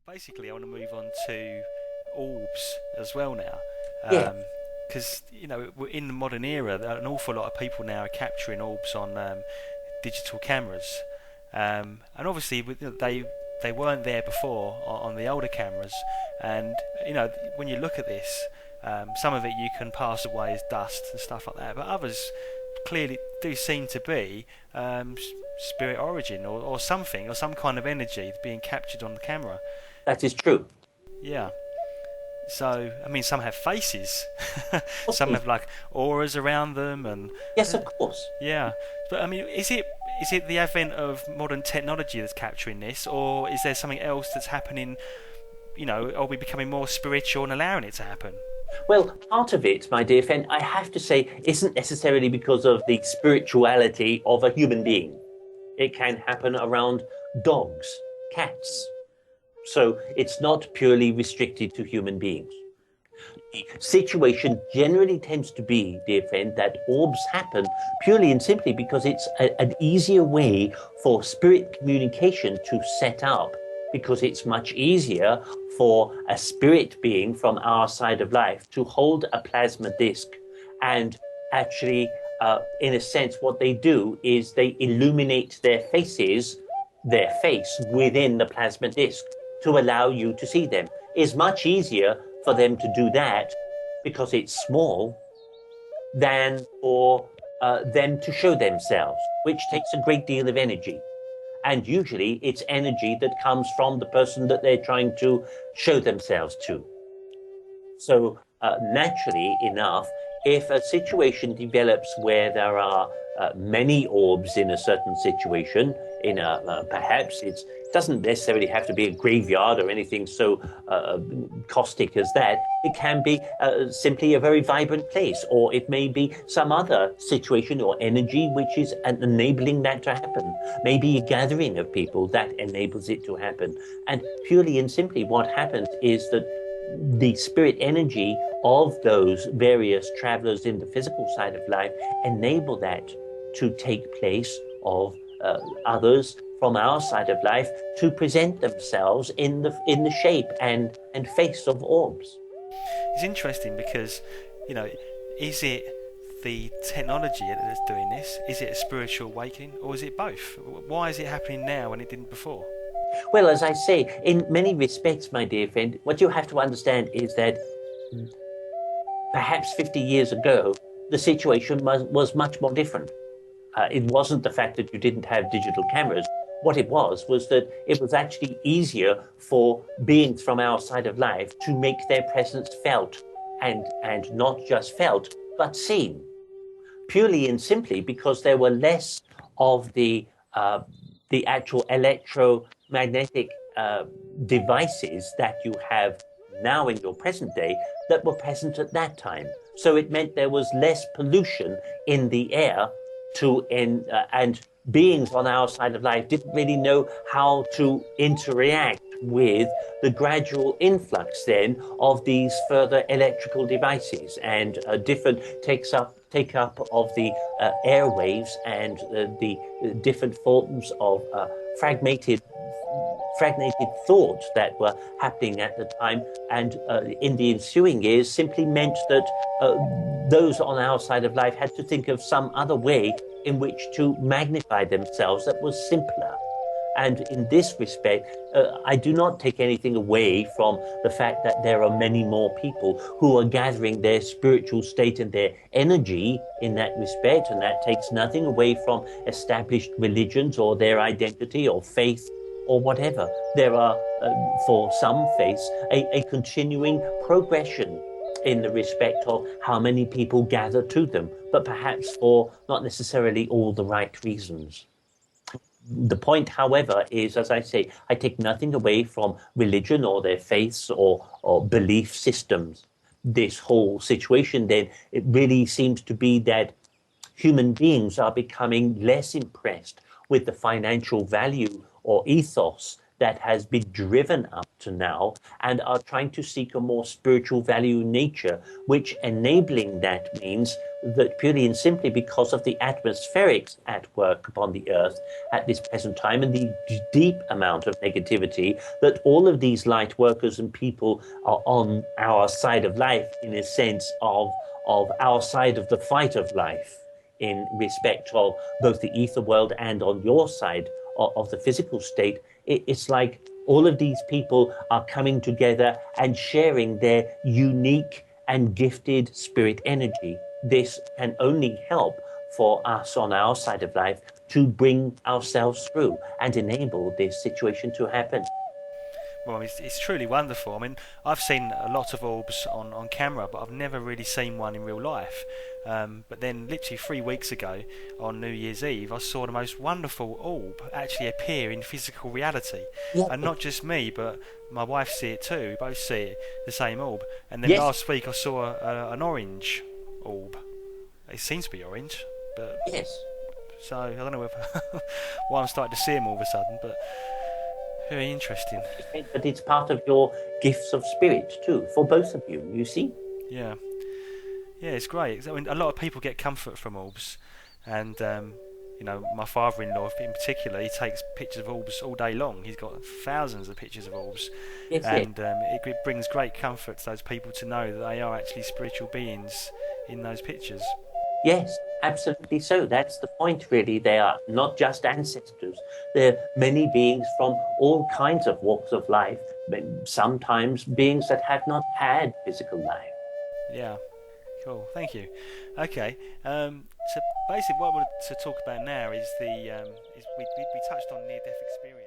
basically, I want to move on to orbs as well now. Yeah, Because, we're in the modern era, an awful lot of people now are capturing orbs on digital cameras. And obviously, they weren't there before on the older cameras. And, when you look at this, some of it you can pass away as dust and stuff like that, but others clearly do seem to be spirit origin or something, or some kind of energy being captured on the camera. that is true. Yeah. So, I mean, some have faces, some Okay. have like auras around them, and Yes, of course. yeah. But I mean, is it the advent of modern technology that's capturing this, or is there something else that's happening? Are we becoming more spiritual and allowing it to happen? Well, part of it, my dear friend, I have to say, isn't necessarily because of the spirituality of a human being. It can happen around dogs, cats. So it's not purely restricted to human beings. The situation generally tends to be, dear friend, that orbs happen purely and simply because it's an easier way for spirit communication to set up, because it's much easier for a spirit being from our side of life to hold a plasma disc and actually, in a sense, what they do is they illuminate their face within the plasma disc to allow you to see them. It's much easier for them to do that because it's small than for them to show themselves, which takes a great deal of energy. And usually it's energy that comes from the person that they're trying to show themselves to. So, naturally enough, if a situation develops where there are many orbs in a certain situation, perhaps it doesn't necessarily have to be a graveyard or anything so caustic as that. It can be simply a very vibrant place, or it may be some other situation or energy which is enabling that to happen. Maybe a gathering of people that enables it to happen. And purely and simply, what happens is that the spirit energy of those various travelers in the physical side of life enable that to take place of others from our side of life to present themselves in the shape and face of orbs. It's interesting because, is it the technology that's doing this? Is it a spiritual awakening, or is it both? Why is it happening now when it didn't before? Well, as I say, in many respects, my dear friend, what you have to understand is that perhaps 50 years ago, the situation was much more different. It wasn't the fact that you didn't have digital cameras. What it was that it was actually easier for beings from our side of life to make their presence felt, and not just felt, but seen. Purely and simply because there were less of the actual electromagnetic devices that you have now in your present day that were present at that time. So it meant there was less pollution in the air and beings on our side of life didn't really know how to interact with the gradual influx then of these further electrical devices and different take up of the airwaves and the different forms of fragmented thoughts that were happening at the time, and in the ensuing years simply meant that those on our side of life had to think of some other way in which to magnify themselves that was simpler. And in this respect, I do not take anything away from the fact that there are many more people who are gathering their spiritual state and their energy in that respect, and that takes nothing away from established religions or their identity or faith or whatever. There are, for some faiths, a continuing progression in the respect of how many people gather to them, but perhaps for not necessarily all the right reasons. The point, however, is, as I say, I take nothing away from religion or their faiths or belief systems. This whole situation, then, it really seems to be that human beings are becoming less impressed with the financial value or ethos that has been driven up to now, and are trying to seek a more spiritual value in nature, which enabling that means that purely and simply because of the atmospherics at work upon the earth at this present time and the deep amount of negativity, that all of these light workers and people are on our side of life, in a sense of our side of the fight of life, in respect of both the ether world and on your side of the physical state. It's like all of these people are coming together and sharing their unique and gifted spirit energy. This can only help for us on our side of life to bring ourselves through and enable this situation to happen. Well, it's truly wonderful. I mean, I've seen a lot of orbs on camera, but I've never really seen one in real life. But then, literally 3 weeks ago, on New Year's Eve, I saw the most wonderful orb actually appear in physical reality. Yeah. And not just me, but my wife see it too. We both see it, the same orb. And then Yes. last week, I saw an orange orb. It seems to be orange, but Yes. so I don't know why I'm starting to see them all of a sudden, but very interesting. But it's part of your gifts of spirit too, for both of you, you see? Yeah, it's great. I mean, a lot of people get comfort from orbs, and my father-in-law in particular, he takes pictures of orbs all day long. He's got thousands of pictures of orbs, Yes, and it brings great comfort to those people to know that they are actually spiritual beings in those pictures. Yes, absolutely so. That's the point, really. They are not just ancestors. They're many beings from all kinds of walks of life, sometimes beings that have not had physical life. Yeah, cool. Thank you. Okay, so basically, what I wanted to talk about now is we touched on near-death experience.